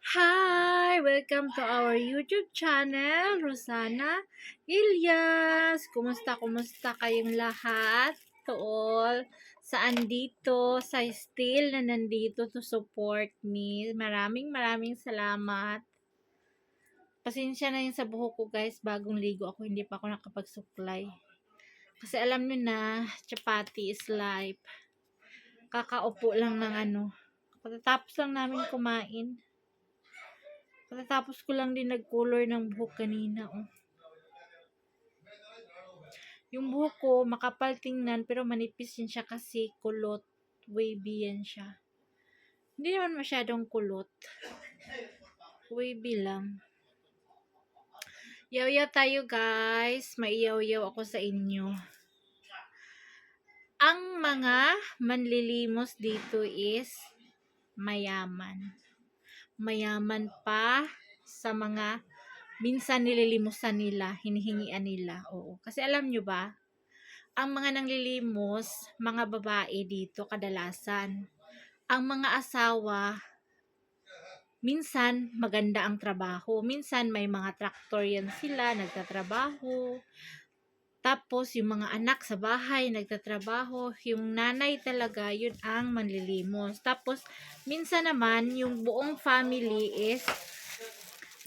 Hi! Welcome to our YouTube channel, Rosana Ilyas. Kumusta kayong lahat? To all, saan dito, sa still na nandito to support me. Maraming salamat. Pasensya na yun sa buhok ko guys, bagong ligo ako, hindi pa ako nakapagsuklay. Kasi alam nyo na, chapati is life. Kakaupo lang ng pagkatapos lang namin kumain. Pagkatapos ko lang din nag-color ng buhok kanina, oh. Yung buhok ko, makapal tingnan, pero manipis yan siya kasi kulot. Wavy yan siya. Hindi naman masyadong kulot. Wavy lang. Yaw-yaw tayo, guys. Maiyaw-yaw ako sa inyo. Ang mga manlilimos dito is mayaman. Mayaman pa sa mga minsan nililimusan nila, hinihingian nila. Oo. Kasi alam nyo ba, ang mga nanglilimos, mga babae dito kadalasan. Ang mga asawa, minsan maganda ang trabaho. Minsan may mga traktor yan sila, nagtatrabaho. Tapos yung mga anak sa bahay, nagtatrabaho. Yung nanay talaga, yun ang manlilimos. Tapos, minsan naman, yung buong family is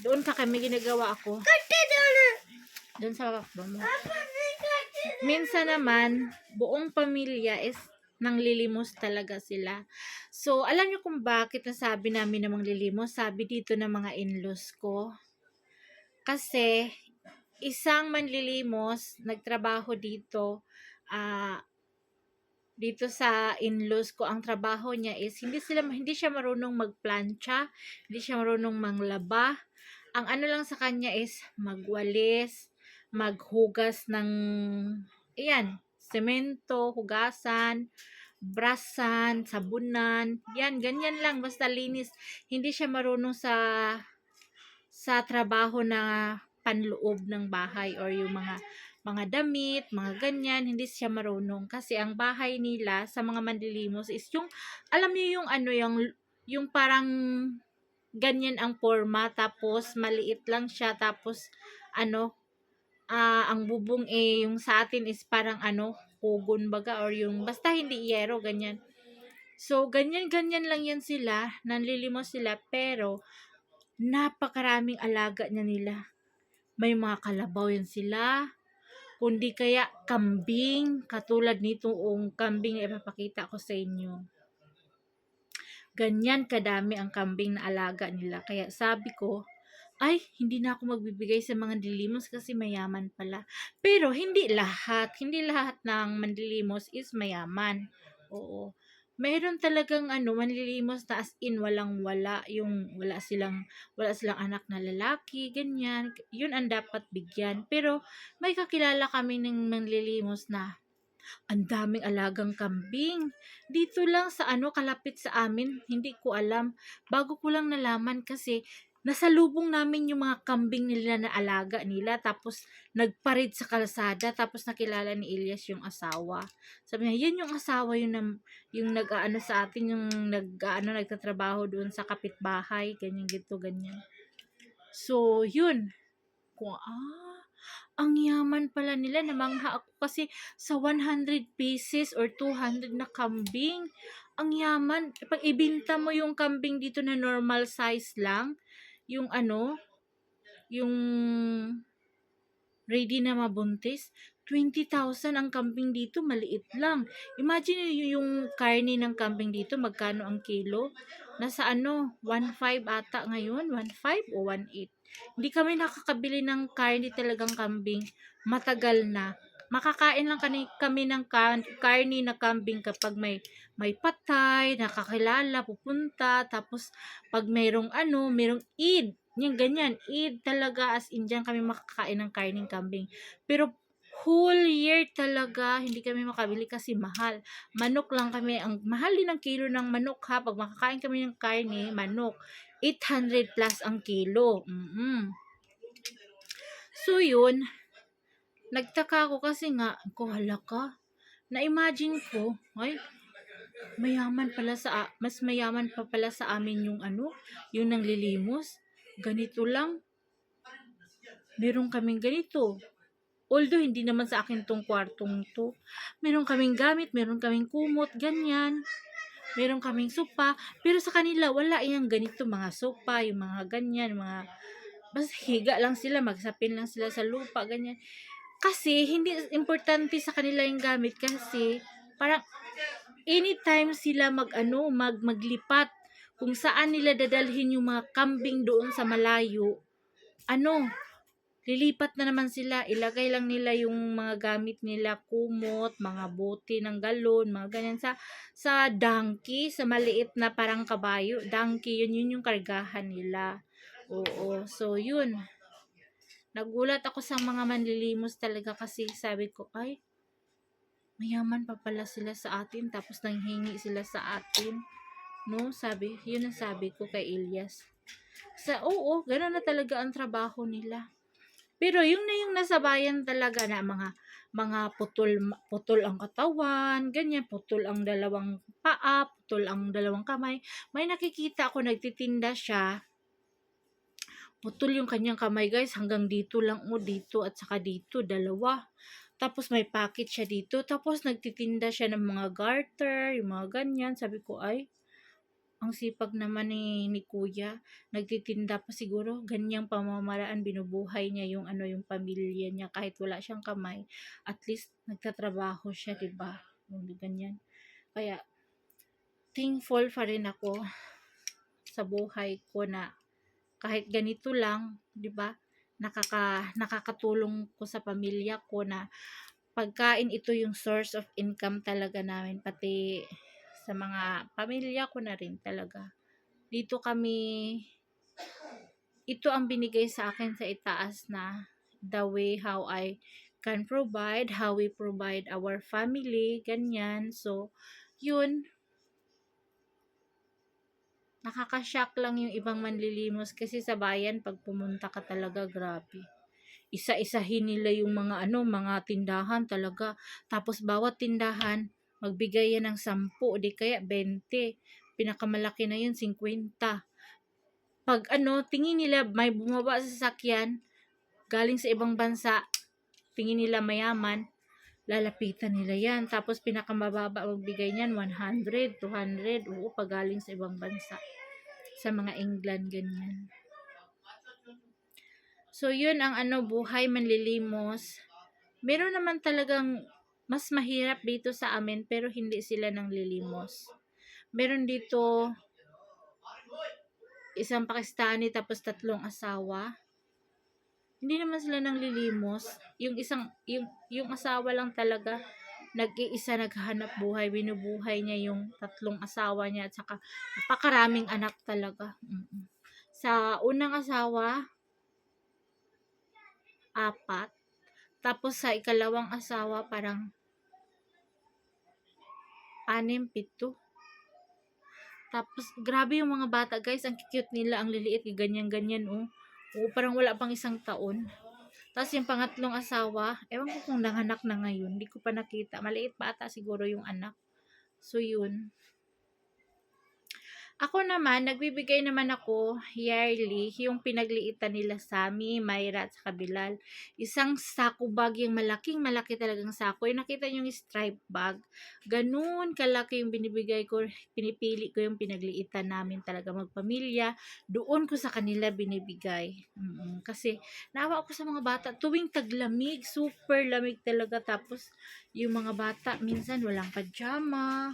doon pa kami ginagawa ako. Doon sa baba mo. Minsan naman, buong pamilya is nanglilimos talaga sila. So, alam niyo kung bakit nasabi namin na manglilimos? Sabi dito ng mga in-laws ko. Kasi, isang manlilimos, nagtrabaho dito, dito sa in-laws ko, ang trabaho niya is, hindi siya marunong magplancha, hindi siya marunong manglaba. Ang ano lang sa kanya is magwalis, maghugas ng semento, hugasan, brasan, sabunan, ganyan lang, basta linis. Hindi siya marunong sa trabaho na panloob ng bahay or yung mga damit, mga ganyan, hindi siya marunong kasi ang bahay nila sa mga manlilimos is yung alam niyo yung parang ganyan ang forma, tapos maliit lang siya, tapos ang bubong yung sa atin is parang kugon baga, or yung basta hindi yero, ganyan. So, ganyan lang yan sila, nanlilimos sila, pero napakaraming alaga niya nila. May mga kalabaw yan sila, kundi kaya kambing, katulad nitong kambing na ipapakita ko sa inyo. Ganyan kadami ang kambing na alaga nila. Kaya sabi ko, ay, hindi na ako magbibigay sa mga manlilimos kasi mayaman pala. Pero hindi lahat ng manlilimos is mayaman. Oo. Mayroon talagang manlilimos na as in walang-wala, yung wala silang anak na lalaki, ganyan. Yun ang dapat bigyan. Pero may kakilala kami ng manlilimos na ang daming alagang kambing. Dito lang sa kalapit sa amin, hindi ko alam. Bago ko lang nalaman kasi nasalubong namin yung mga kambing nila na alaga nila, tapos nagparid sa kalsada, tapos nakilala ni Elias yung asawa. Sabi niya, yan yung asawa yung nag-aano sa atin, yung nagtatrabaho doon sa kapitbahay, ganyan. So, yun. Kung ang yaman pala nila, namangha ako kasi sa 100 pieces or 200 na kambing. Ang yaman. Pag ibinta mo yung kambing dito na normal size lang, yung yung ready na mabuntis, 20,000 ang kambing dito, maliit lang. Imagine yung karne ng kambing dito, magkano ang kilo? Nasa 1.5 ata ngayon, 1.5 o 1.8. Hindi kami nakakabili ng karne talagang kambing, matagal na. Makakain lang kami ng karne na kambing kapag may patay, nakakilala, pupunta, tapos pag merong Eid, yung ganyan, Eid talaga, as in dyan kami makakain ng karning kambing. Pero whole year talaga, hindi kami makabili kasi mahal. Manok lang kami, ang mahal din ang kilo ng manok ha, pag makakain kami ng karne, manok, 800 plus ang kilo. So yun, nagtaka ako kasi nga, hala ka, na-imagine ko, ay, mas mayaman pa pala sa amin yung ano, yung nanglilimos. Ganito lang, meron kaming ganito. Although, hindi naman sa akin tong kwartong to. Meron kaming gamit, meron kaming kumot, ganyan. Meron kaming sopa. Pero sa kanila, wala yung ganito, mga sopa, yung mga ganyan, mga basta higa lang sila, magsapin lang sila sa lupa, ganyan. Kasi, hindi importante sa kanila yung gamit kasi, parang, anytime sila maglipat, kung saan nila dadalhin yung mga kambing doon sa malayo, ano, lilipat na naman sila, ilagay lang nila yung mga gamit nila, kumot, mga bote ng galon, mga ganyan sa donkey, sa maliit na parang kabayo, donkey, yun yung kargahan nila. Oo, so yun. Nagulat ako sa mga manlilimos talaga kasi sabi ko, ay, mayaman pa pala sila sa atin, tapos nanghingi sila sa atin. No, yun ang sabi ko kay Ilyas. Oo, gano'n na talaga ang trabaho nila. Pero yung nasa bayan talaga na mga putol ang katawan, ganyan, putol ang dalawang paa, putol ang dalawang kamay. May nakikita ako nagtitinda siya. Putol yung kanyang kamay, guys, hanggang dito lang, dito at saka dito, dalawa. Tapos may packet siya dito, tapos nagtitinda siya ng mga garter, yung mga ganyan. Sabi ko, ay, ang sipag naman ni kuya, nagtitinda pa siguro, ganyang pamamaraan, binubuhay niya yung pamilya niya kahit wala siyang kamay, at least nagtatrabaho siya, 'di ba? Yung ganyan. Kaya thankful pa rin ako sa buhay ko na kahit ganito lang, 'di ba? Nakakatulong ko sa pamilya ko na pagkain ito yung source of income talaga namin, pati sa mga pamilya ko na rin talaga. Ito ang binigay sa akin sa itaas na the way how I can provide, how we provide our family, ganyan. So, yun, nakakashock lang yung ibang manlilimos kasi sa bayan, pag pumunta ka talaga, grabe. Isa-isahin nila yung mga tindahan talaga. Tapos, bawat tindahan, magbigay yan ng 10 o di kaya 20. Pinakamalaki na yun, 50. Pag tingin nila may bumaba sa sasakyan, galing sa ibang bansa, tingin nila mayaman, lalapitan nila yan. Tapos pinakamababa magbigay niyan, 100, 200, oo, pag galing sa ibang bansa. Sa mga England, ganyan. So, yun ang buhay manlilimos. Meron naman talagang mas mahirap dito sa amin, pero hindi sila nang lilimos. Meron dito isang Pakistani tapos 3 asawa. Hindi naman sila nang lilimos. Yung asawa lang talaga nag-iisa naghahanap buhay, binubuhay niya yung 3 asawa niya at saka napakaraming anak talaga. Sa unang asawa, 4. Tapos sa ikalawang asawa parang 6, 7. Tapos, grabe yung mga bata, guys. Ang cute nila, ang liliit, ganyan-ganyan, oh. Oo, parang wala pang 1 taon. Tapos, yung pangatlong asawa, ewan ko kung nanganak na ngayon. Hindi ko pa nakita. Maliit pa ata siguro yung anak. So, yun. Ako naman, nagbibigay naman ako yearly, yung pinagliitan nila Sami, Myra at saka Bilal. Isang sako bag, yung malaki talagang sako. Yung nakita nyo yung stripe bag. Ganun kalaki yung binibigay ko, pinipili ko yung pinagliitan namin talaga magpamilya. Doon ko sa kanila binibigay. Kasi, naawa ako sa mga bata. Tuwing taglamig, super lamig talaga. Tapos, yung mga bata, minsan walang pajama.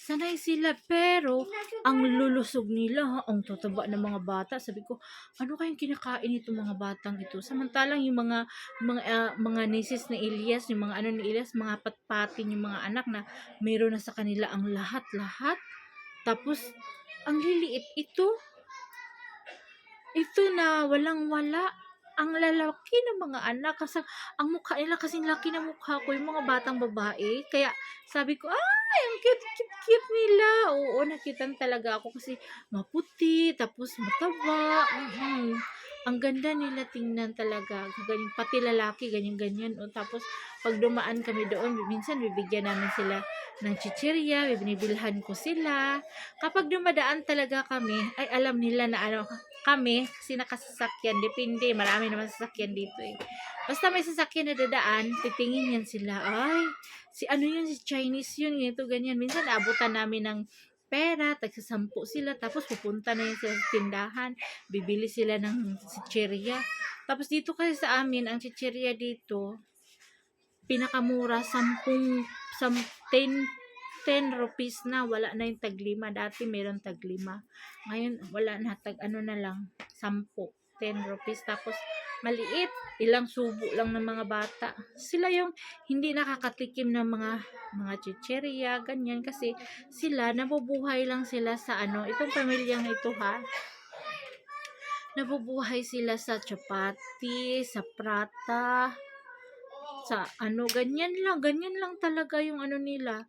Sanay sila, pero ang lulusog nila, ha, ang tataba ng mga bata. Sabi ko, ano kayang kinakain itong mga batang ito? Samantalang yung mga nieces ni Elias, yung mga ni Elias, mga patpatin yung mga anak na meron na sa kanila ang lahat-lahat. Tapos, ang liliit ito na walang-wala. Ang lalaki ng mga anak kasi ang mukha nila kasing laki ng mukha ko, yung mga batang babae. Kaya sabi ko, Ay, ang cute nila. Oo, nakitan talaga ako kasi maputi, tapos mataba. Ang ganda nila tingnan talaga. Ganyan, pati lalaki, ganyan-ganyan. O, tapos, pag dumaan kami doon, minsan bibigyan namin sila ng chichirya, binibilhan ko sila. Kapag dumadaan talaga kami, ay alam nila na ano, kami, kasi nakasasakyan, depende, marami naman sasakyan dito eh. Basta may sasakyan na dadaan, titingin yan sila. Ay, si ano yun, si Chinese yun, ganito, ganyan. Minsan, naabutan namin ng pera, tagsasampu sila, tapos pupunta na yun sa tindahan, bibili sila ng chichirya. Tapos dito kasi sa amin, ang chichirya dito, pinakamura, 10 rupees na, wala na yung taglima. Dati meron taglima. Ngayon, wala na, ano na lang, 10 rupees. Tapos, maliit, ilang subo lang ng mga bata. Sila yung hindi nakakatikim ng mga chicheria, ganyan. Kasi, sila, nabubuhay lang sila sa ano, itong pamilyang ito ha, nabubuhay sila sa chapati, sa prata, sa ano, ganyan lang talaga yung ano nila.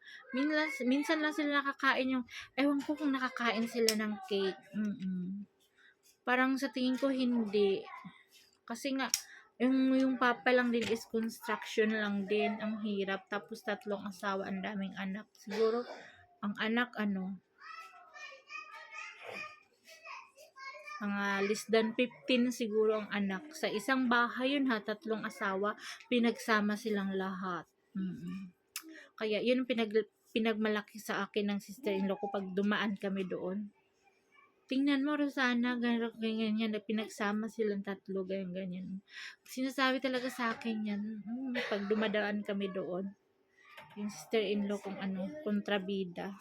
Minsan lang sila nakakain yung, ewan ko kung nakakain sila ng cake. Parang sa tingin ko hindi. Kasi nga, yung papa lang din is construction lang din. Ang hirap. Tapos 3 asawa, ang daming anak. Siguro, ang anak mga less than 15 siguro ang anak. Sa isang bahay yun ha, 3 asawa, pinagsama silang lahat. Kaya yun pinagmalaki sa akin ng sister-in-law ko pag dumaan kami doon. Tingnan mo, Rosana, ganyan, na pinagsama silang 3, ganyan. Sinasabi talaga sa akin yan, pag dumadaan kami doon. Yung sister-in-law kong kontrabida.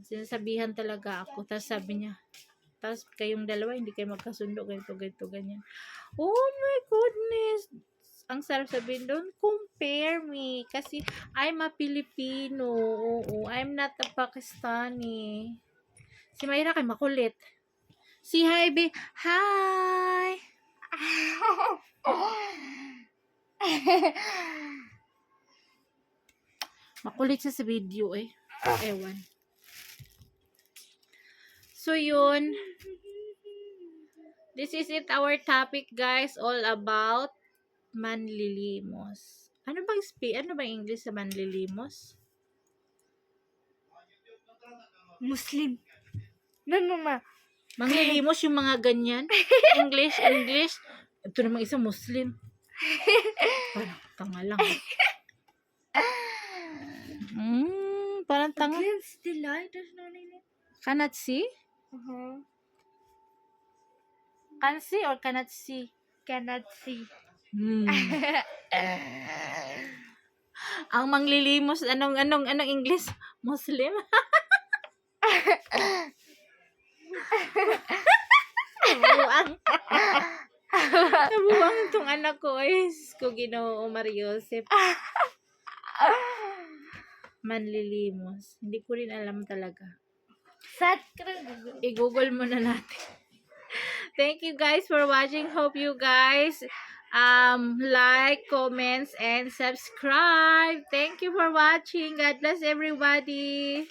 Sinasabihan talaga ako. Tapos sabi niya, tapos kayong dalawa, hindi kayo magkasundo, ganito, ganyan. Oh my goodness! Ang sarap sabihin doon, compare me. Kasi, I'm a Filipino. Oo, I'm not a Pakistani. Si Mayra kay makulit. Si hi, be. Hi! Makulit siya sa video eh. Ewan. So, yun. This is it, our topic, guys. All about manlilimos. Ano bang English sa manlilimos? Muslim. No. Manglilimos yung mga ganyan. English. Ito namang isang Muslim. Parang tanga lang. Parang tanga. Against the light, there's no name. Cannot see? Can see or cannot see? Cannot see. Ang manglilimos, anong English? Muslim? Nabuwang itong anak ko is ko Ginoo Mariosep. Manlilimos. Hindi ko rin alam talaga. I-google mo na natin. Thank you guys for watching. Hope you guys like, comments, and subscribe. Thank you for watching. God bless everybody.